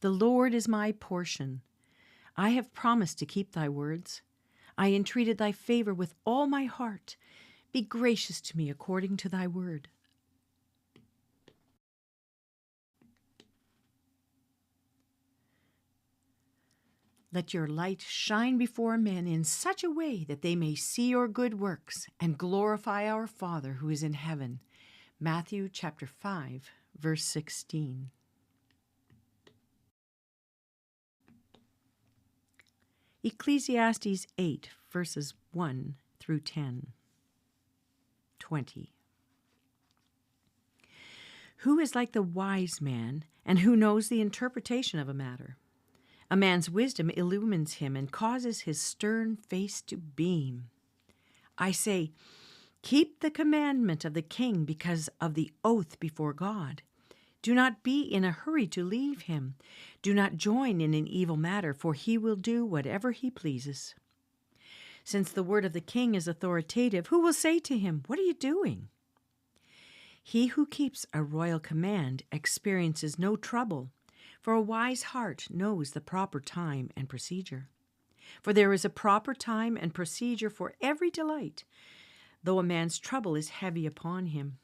The Lord is my portion. I have promised to keep thy words. I entreated thy favor with all my heart. Be gracious to me according to thy word. Let your light shine before men in such a way that they may see your good works and glorify our Father who is in heaven. Matthew chapter 5, verse 16. Ecclesiastes 8, verses 1 through 10. 20. Who is like the wise man, and who knows the interpretation of a matter? A man's wisdom illumines him and causes his stern face to beam. I say, keep the commandment of the king because of the oath before God. Do not be in a hurry to leave him. Do not join in an evil matter, for he will do whatever he pleases. Since the word of the king is authoritative, who will say to him, "What are you doing?" He who keeps a royal command experiences no trouble, for a wise heart knows the proper time and procedure. For there is a proper time and procedure for every delight, though a man's trouble is heavy upon him.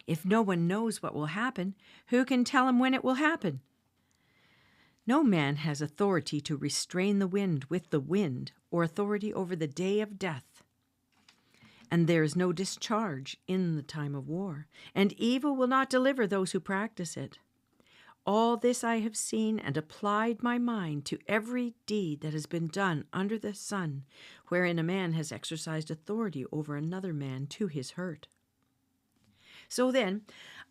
If no one knows what will happen, who can tell him when it will happen? No man has authority to restrain the wind with the wind, or authority over the day of death. And there is no discharge in the time of war, and evil will not deliver those who practice it. All this I have seen and applied my mind to every deed that has been done under the sun, wherein a man has exercised authority over another man to his hurt. So then,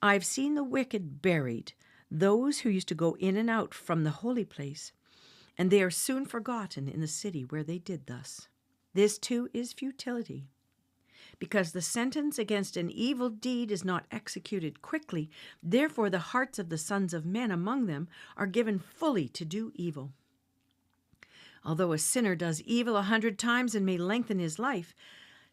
I've seen the wicked buried, those who used to go in and out from the holy place, and they are soon forgotten in the city where they did thus. This too is futility. Because the sentence against an evil deed is not executed quickly, therefore the hearts of the sons of men among them are given fully to do evil. Although a sinner does evil 100 times and may lengthen his life,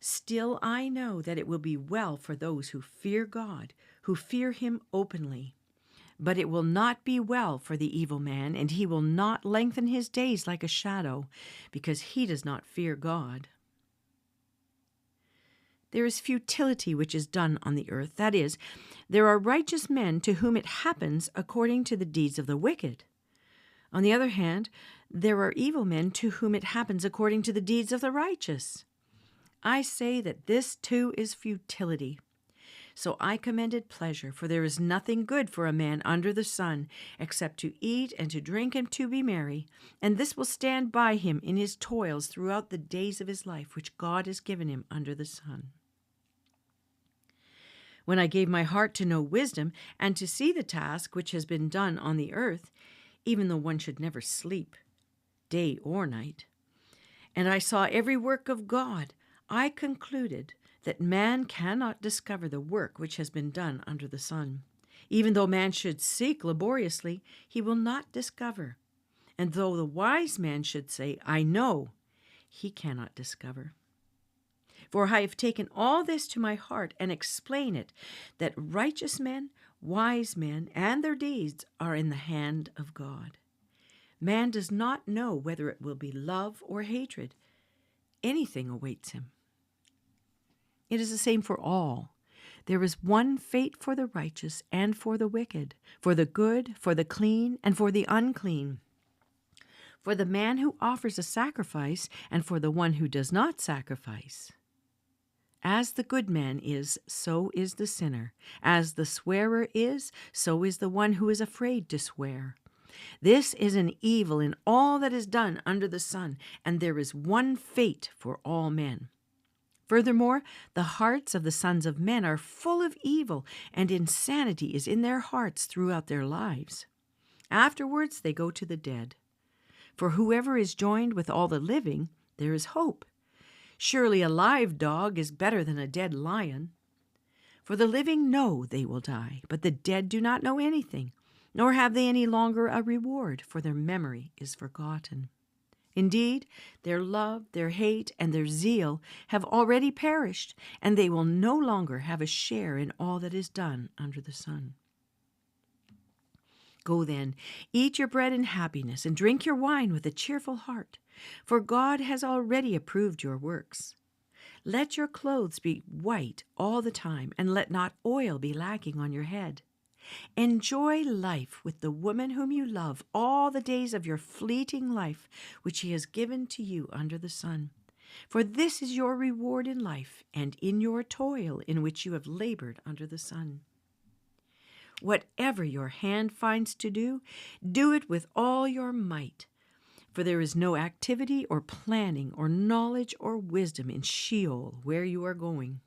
still I know that it will be well for those who fear God, who fear him openly. But it will not be well for the evil man, and he will not lengthen his days like a shadow, because he does not fear God. There is futility which is done on the earth. That is, there are righteous men to whom it happens according to the deeds of the wicked. On the other hand, there are evil men to whom it happens according to the deeds of the righteous. I say that this too is futility. So I commended pleasure, for there is nothing good for a man under the sun, except to eat and to drink and to be merry, and this will stand by him in his toils throughout the days of his life, which God has given him under the sun. When I gave my heart to know wisdom and to see the task which has been done on the earth, even though one should never sleep, day or night, and I saw every work of God, I concluded that man cannot discover the work which has been done under the sun. Even though man should seek laboriously, he will not discover. And though the wise man should say, "I know," he cannot discover. For I have taken all this to my heart and explain it, that righteous men, wise men, and their deeds are in the hand of God. Man does not know whether it will be love or hatred. Anything awaits him. It is the same for all. There is one fate for the righteous and for the wicked, for the good, for the clean, and for the unclean, for the man who offers a sacrifice and for the one who does not sacrifice. As the good man is, so is the sinner. As the swearer is, so is the one who is afraid to swear. This is an evil in all that is done under the sun, and there is one fate for all men. Furthermore, the hearts of the sons of men are full of evil, and insanity is in their hearts throughout their lives. Afterwards they go to the dead. For whoever is joined with all the living, there is hope. Surely a live dog is better than a dead lion. For the living know they will die, but the dead do not know anything, nor have they any longer a reward, for their memory is forgotten. Indeed, their love, their hate, and their zeal have already perished, and they will no longer have a share in all that is done under the sun. Go then, eat your bread in happiness, and drink your wine with a cheerful heart, for God has already approved your works. Let your clothes be white all the time, and let not oil be lacking on your head. Enjoy life with the woman whom you love all the days of your fleeting life, which he has given to you under the sun. For this is your reward in life and in your toil in which you have labored under the sun. Whatever your hand finds to do, do it with all your might. For there is no activity or planning or knowledge or wisdom in Sheol where you are going.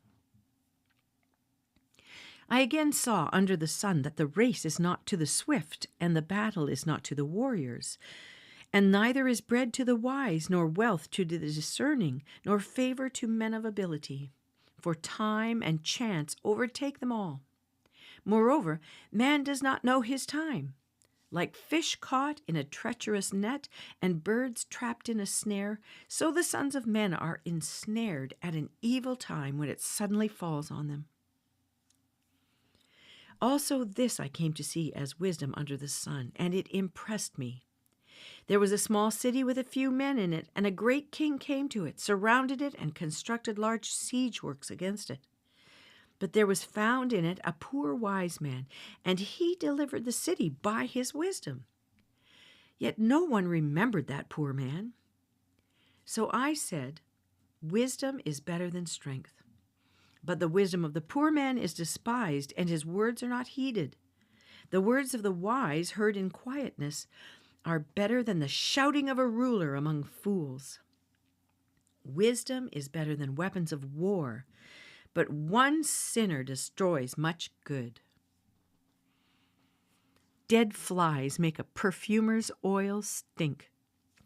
I again saw under the sun that the race is not to the swift, and the battle is not to the warriors. And neither is bread to the wise, nor wealth to the discerning, nor favor to men of ability. For time and chance overtake them all. Moreover, man does not know his time. Like fish caught in a treacherous net, and birds trapped in a snare, so the sons of men are ensnared at an evil time when it suddenly falls on them. Also this I came to see as wisdom under the sun, and it impressed me. There was a small city with a few men in it, and a great king came to it, surrounded it, and constructed large siege works against it. But there was found in it a poor wise man, and he delivered the city by his wisdom. Yet no one remembered that poor man. So I said, wisdom is better than strength. But the wisdom of the poor man is despised, and his words are not heeded. The words of the wise, heard in quietness, are better than the shouting of a ruler among fools. Wisdom is better than weapons of war, but one sinner destroys much good. Dead flies make a perfumer's oil stink.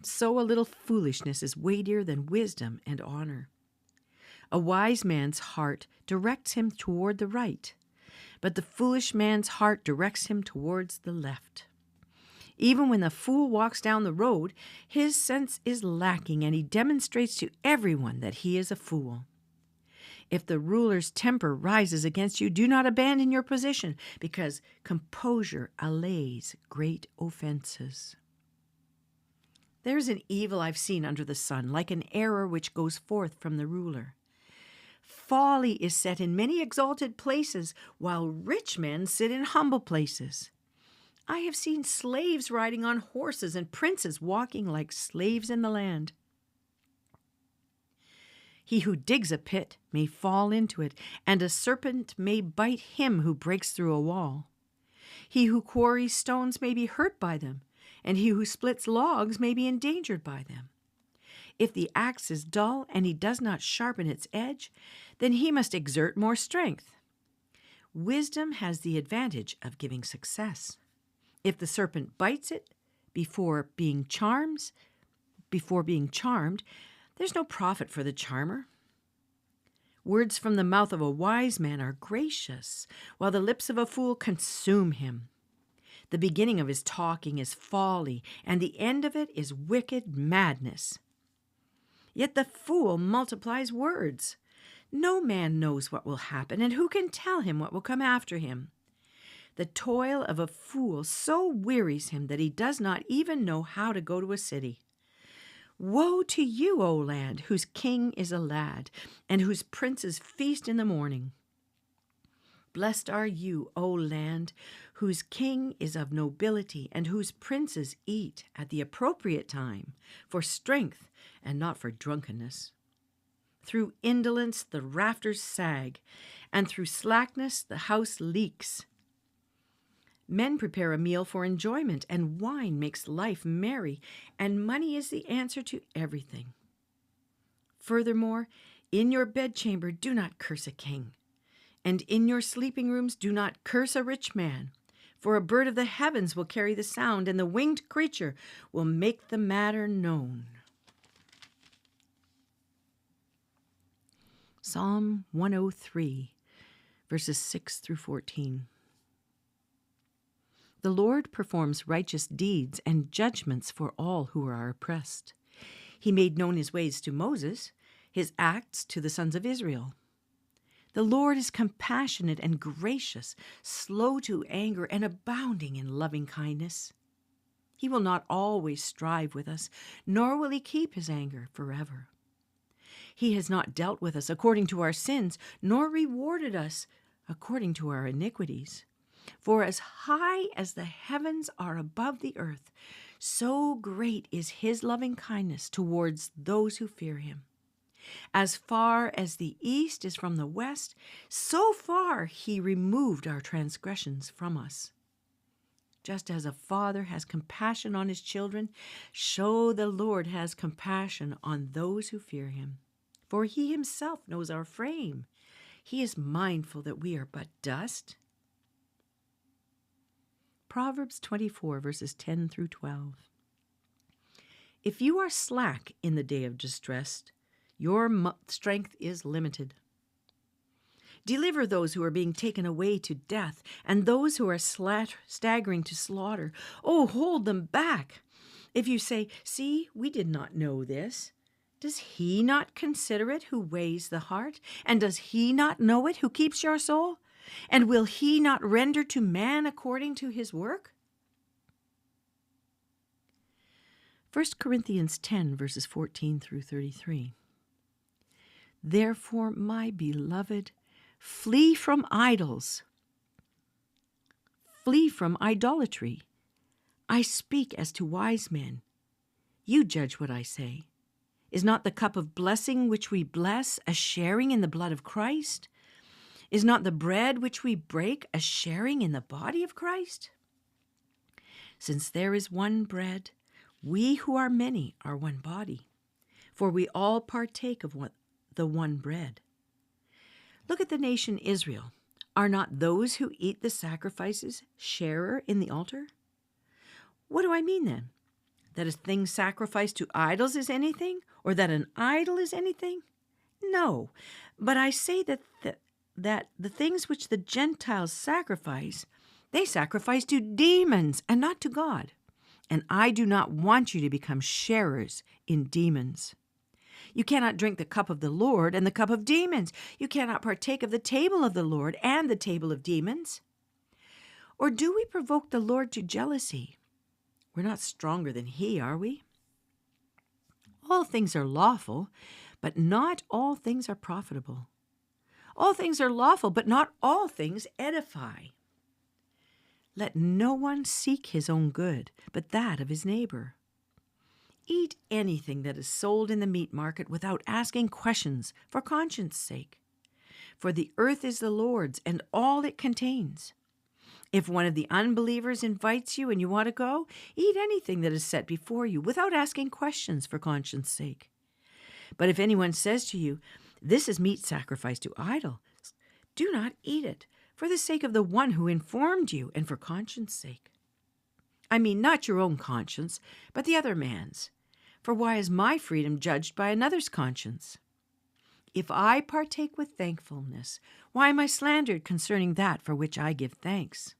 So a little foolishness is weightier than wisdom and honor. A wise man's heart directs him toward the right, but the foolish man's heart directs him towards the left. Even when the fool walks down the road, his sense is lacking, and he demonstrates to everyone that he is a fool. If the ruler's temper rises against you, do not abandon your position, because composure allays great offenses. There is an evil I've seen under the sun, like an error which goes forth from the ruler. Folly is set in many exalted places, while rich men sit in humble places. I have seen slaves riding on horses and princes walking like slaves in the land. He who digs a pit may fall into it, and a serpent may bite him who breaks through a wall. He who quarries stones may be hurt by them, and he who splits logs may be endangered by them. If the axe is dull and he does not sharpen its edge, then he must exert more strength. Wisdom has the advantage of giving success. If the serpent bites it before being charmed, there's no profit for the charmer. Words from the mouth of a wise man are gracious, while the lips of a fool consume him. The beginning of his talking is folly, and the end of it is wicked madness. Yet the fool multiplies words. No man knows what will happen, and who can tell him what will come after him? The toil of a fool so wearies him that he does not even know how to go to a city. Woe to you, O land, whose king is a lad, and whose princes feast in the morning. Blessed are you, O land, whose king is of nobility, and whose princes eat at the appropriate time, for strength and not for drunkenness. Through indolence the rafters sag, and through slackness the house leaks. Men prepare a meal for enjoyment, and wine makes life merry, and money is the answer to everything. Furthermore, in your bedchamber do not curse a king, and in your sleeping rooms do not curse a rich man, for a bird of the heavens will carry the sound, and the winged creature will make the matter known. Psalm 103, verses 6 through 14. The Lord performs righteous deeds and judgments for all who are oppressed. He made known his ways to Moses, his acts to the sons of Israel. The Lord is compassionate and gracious, slow to anger, and abounding in loving kindness. He will not always strive with us, nor will he keep his anger forever. He has not dealt with us according to our sins, nor rewarded us according to our iniquities. For as high as the heavens are above the earth, so great is his loving kindness towards those who fear him. As far as the east is from the west, so far he removed our transgressions from us. Just as a father has compassion on his children, so the Lord has compassion on those who fear him. For he himself knows our frame. He is mindful that we are but dust. Proverbs 24, verses 10 through 12. If you are slack in the day of distress, your strength is limited. Deliver those who are being taken away to death, and those who are staggering to slaughter. Oh, hold them back. If you say, "See, we did not know this," does he not consider it who weighs the heart? And does he not know it who keeps your soul? And will he not render to man according to his work? 1 Corinthians 10, verses 14 through 33. Therefore, my beloved, flee from idols. Flee from idolatry. I speak as to wise men. You judge what I say. Is not the cup of blessing which we bless a sharing in the blood of Christ? Is not the bread which we break a sharing in the body of Christ? Since there is one bread, we who are many are one body, for we all partake of the one bread. Look at the nation Israel. Are not those who eat the sacrifices sharer in the altar? What do I mean then? That a thing sacrificed to idols is anything, or that an idol is anything? No, but I say that the things which the Gentiles sacrifice, they sacrifice to demons and not to God. And I do not want you to become sharers in demons. You cannot drink the cup of the Lord and the cup of demons. You cannot partake of the table of the Lord and the table of demons. Or do we provoke the Lord to jealousy? We're not stronger than he, are we? All things are lawful, but not all things are profitable. All things are lawful, but not all things edify. Let no one seek his own good, but that of his neighbor. Eat anything that is sold in the meat market without asking questions for conscience sake. For the earth is the Lord's and all it contains. If one of the unbelievers invites you and you want to go, eat anything that is set before you without asking questions for conscience sake. But if anyone says to you, "This is meat sacrificed to idols," do not eat it, for the sake of the one who informed you and for conscience sake. I mean, not your own conscience, but the other man's. For why is my freedom judged by another's conscience? If I partake with thankfulness, why am I slandered concerning that for which I give thanks?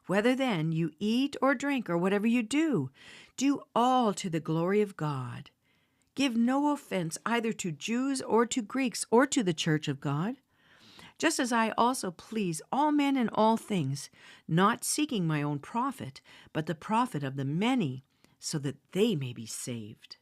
Whether then you eat or drink or whatever you do, do all to the glory of God. Give no offense either to Jews or to Greeks or to the church of God, just as I also please all men in all things, not seeking my own profit, but the profit of the many, so that they may be saved.